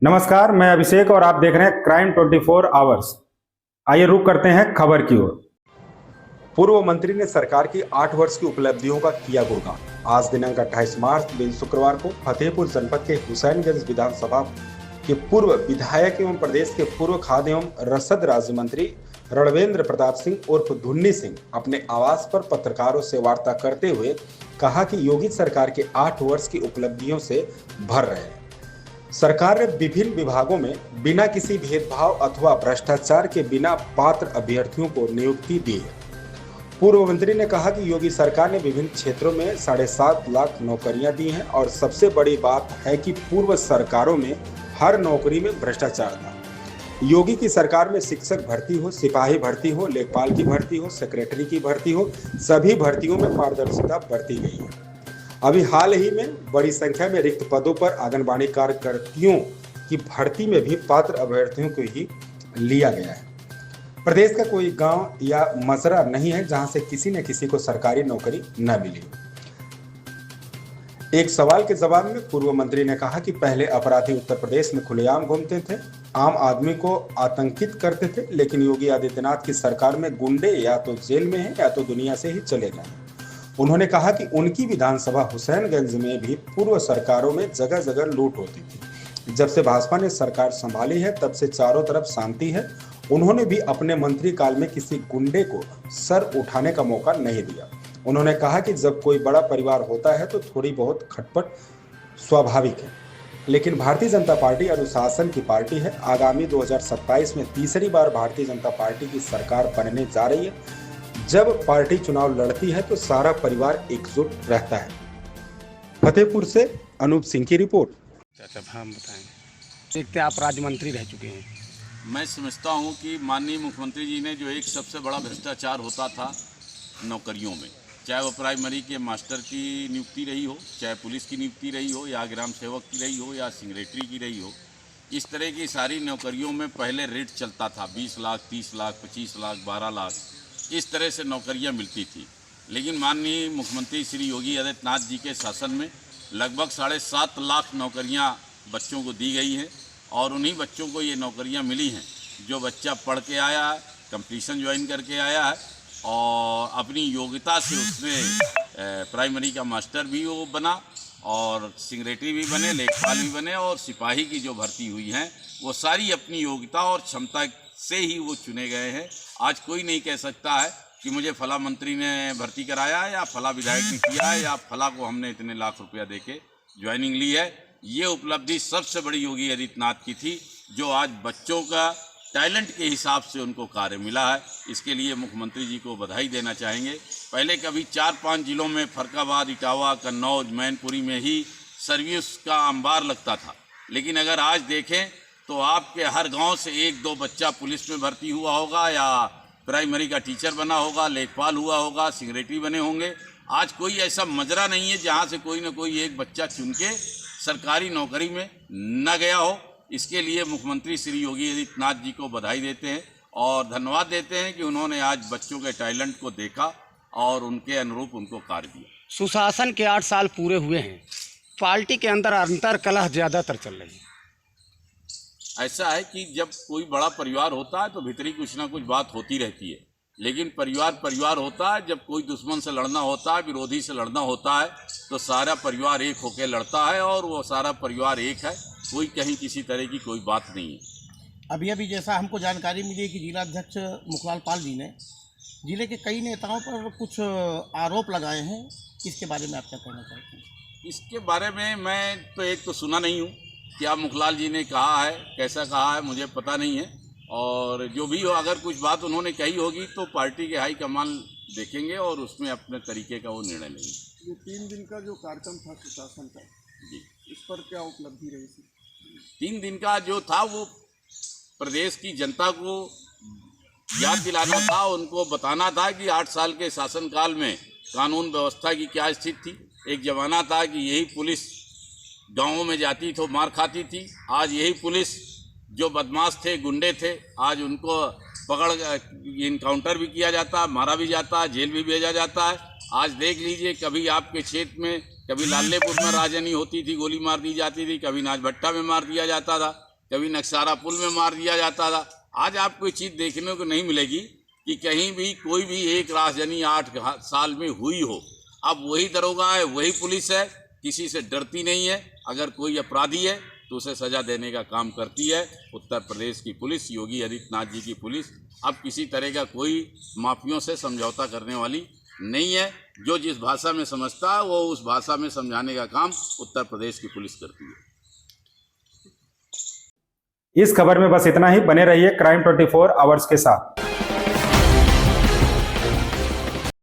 नमस्कार, मैं अभिषेक और आप देख रहे हैं क्राइम 24 आवर्स। आइए रुक करते हैं खबर की ओर। पूर्व मंत्री ने सरकार की 8 वर्ष की उपलब्धियों का किया गुणगान। आज दिनांक 28 मार्च दिन शुक्रवार को फतेहपुर जनपद के हुसैनगंज विधानसभा के पूर्व विधायक एवं प्रदेश के पूर्व खाद्य एवं रसद राज्य मंत्री रणवेंद्र प्रताप सिंह उर्फ धुन्नी सिंह अपने आवास पर पत्रकारों से वार्ता करते हुए कहा कि योगी सरकार के 8 वर्ष की उपलब्धियों से भर रहे हैं। सरकार ने विभिन्न विभागों में बिना किसी भेदभाव अथवा भ्रष्टाचार के बिना पात्र अभ्यर्थियों को नियुक्ति दी है। पूर्व मंत्री ने कहा कि योगी सरकार ने विभिन्न क्षेत्रों में 7.5 लाख नौकरियां दी हैं और सबसे बड़ी बात है कि पूर्व सरकारों में हर नौकरी में भ्रष्टाचार था। योगी की सरकार में शिक्षक भर्ती हो, सिपाही भर्ती हो, लेखपाल की भर्ती हो, सेक्रेटरी की भर्ती हो, सभी भर्तियों में पारदर्शिता बरती गई है। अभी हाल ही में बड़ी संख्या में रिक्त पदों पर आंगनबाड़ी कार्यकर्तियों की भर्ती में भी पात्र अभ्यर्थियों को ही लिया गया है। प्रदेश का कोई गांव या मजरा नहीं है जहां से किसी न किसी को सरकारी नौकरी न मिली। एक सवाल के जवाब में पूर्व मंत्री ने कहा कि पहले अपराधी उत्तर प्रदेश में खुलेआम घूमते थे, आम आदमी को आतंकित करते थे, लेकिन योगी आदित्यनाथ की सरकार में गुंडे या तो जेल में हैं या तो दुनिया से ही चले गए। उन्होंने कहा कि उनकी विधानसभा हुसैनगंज में भी पूर्व सरकारों में जगह जगह लूट होती थी। जब से भाजपा ने सरकार संभाली है तब से चारों तरफ शांति है। उन्होंने भी अपने मंत्री काल में किसी गुंडे को सर उठाने का मौका नहीं दिया। उन्होंने कहा कि जब कोई बड़ा परिवार होता है तो थोड़ी बहुत खटपट स्वाभाविक है, लेकिन भारतीय जनता पार्टी अनुशासन की पार्टी है। आगामी 2027 में तीसरी बार भारतीय जनता पार्टी की सरकार बनने जा रही है। जब पार्टी चुनाव लड़ती है तो सारा परिवार एकजुट रहता है। फतेहपुर से अनूप सिंह की रिपोर्ट। हम बताएं, देखते आप राज्य मंत्री रह चुके हैं। मैं समझता हूं कि माननीय मुख्यमंत्री जी ने जो एक सबसे बड़ा भ्रष्टाचार होता था नौकरियों में, चाहे वो प्राइमरी के मास्टर की नियुक्ति रही हो, चाहे पुलिस की नियुक्ति रही हो, या ग्राम सेवक की रही हो, या सेक्रेटरी की रही हो, इस तरह की सारी नौकरियों में पहले रेट चलता था 20 लाख, 30 लाख, 25 लाख, 12 लाख, इस तरह से नौकरियां मिलती थी। लेकिन माननीय मुख्यमंत्री श्री योगी आदित्यनाथ जी के शासन में लगभग 7.5 लाख नौकरियां बच्चों को दी गई हैं और उन्हीं बच्चों को ये नौकरियां मिली हैं जो बच्चा पढ़ के आया है, कंपटीशन ज्वाइन करके आया है और अपनी योग्यता से उसने प्राइमरी का मास्टर भी वो बना और सेक्रेटरी भी बने, लेखपाल भी बने, और सिपाही की जो भर्ती हुई हैं वो सारी अपनी योग्यता और क्षमता से ही वो चुने गए हैं। आज कोई नहीं कह सकता है कि मुझे फला मंत्री ने भर्ती कराया है या फला विधायक ने किया है या फला को हमने इतने लाख रुपया देके ज्वाइनिंग ली है। ये उपलब्धि सबसे बड़ी योगी आदित्यनाथ की थी, जो आज बच्चों का टैलेंट के हिसाब से उनको कार्य मिला है। इसके लिए मुख्यमंत्री जी को बधाई देना चाहेंगे। पहले कभी 4-5 जिलों में फरक्काबाद, इटावा, कन्नौज, मैनपुरी में ही सर्विस का अंबार लगता था, लेकिन अगर आज देखें तो आपके हर गांव से 1-2 बच्चा पुलिस में भर्ती हुआ होगा या प्राइमरी का टीचर बना होगा, लेखपाल हुआ होगा, सेक्रेटरी बने होंगे। आज कोई ऐसा मजरा नहीं है जहां से कोई न कोई एक बच्चा चुन के सरकारी नौकरी में न गया हो। इसके लिए मुख्यमंत्री श्री योगी आदित्यनाथ जी को बधाई देते हैं और धन्यवाद देते हैं कि उन्होंने आज बच्चों के टैलेंट को देखा और उनके अनुरूप उनको कार्य दिया। सुशासन के 8 साल पूरे हुए हैं, पार्टी के अंदर अंतर कलह ज़्यादातर चल रही है। ऐसा है कि जब कोई बड़ा परिवार होता है तो भीतरी कुछ ना कुछ बात होती रहती है, लेकिन परिवार होता है। जब कोई दुश्मन से लड़ना होता है, विरोधी से लड़ना होता है, तो सारा परिवार एक होकर लड़ता है और वो सारा परिवार एक है। कोई कहीं किसी तरह की कोई बात नहीं है। अभी जैसा हमको जानकारी मिली है कि जिलाध्यक्ष मुखलाल पाल जी ने जिले के कई नेताओं पर कुछ आरोप लगाए हैं, इसके बारे में आप क्या कहना चाहते हैं? इसके बारे में मैं तो एक तो सुना नहीं हूँ, क्या मुखलाल जी ने कहा है, कैसा कहा है, मुझे पता नहीं है। और जो भी हो, अगर कुछ बात उन्होंने कही होगी तो पार्टी के हाईकमान देखेंगे और उसमें अपने तरीके का वो निर्णय लेंगे। ये 3 दिन का जो कार्यक्रम था सुशासन का जी, इस पर क्या उपलब्धि रही थी? 3 दिन का जो था वो प्रदेश की जनता को याद दिलाना था, उनको बताना था कि 8 साल के शासनकाल में कानून व्यवस्था की क्या स्थिति थी। एक जमाना था कि यही पुलिस गाँवों में जाती तो मार खाती थी, आज यही पुलिस जो बदमाश थे, गुंडे थे, आज उनको पकड़ इनकाउंटर भी किया जाता है, मारा भी जाता है, जेल भी भेजा जाता है। आज देख लीजिए, कभी आपके क्षेत्र में, कभी लालेपुर में राजनी होती थी, गोली मार दी जाती थी, कभी नाचभट्टा में मार दिया जाता था। कभी नक्सारा पुल में मार दिया जाता था। आज आपको ये चीज़ देखने को नहीं मिलेगी कि कहीं भी कोई भी एक राजधानी 8 साल में हुई हो। अब वही दरोगा है, वही पुलिस है, किसी से डरती नहीं है। अगर कोई अपराधी है तो उसे सजा देने का काम करती है उत्तर प्रदेश की पुलिस, योगी आदित्यनाथ जी की पुलिस। अब किसी तरह का कोई माफियों से समझौता करने वाली नहीं है। जो जिस भाषा में समझता है वो उस भाषा में समझाने का काम उत्तर प्रदेश की पुलिस करती है। इस खबर में बस इतना ही। बने रहिए क्राइम 24 आवर्स के साथ।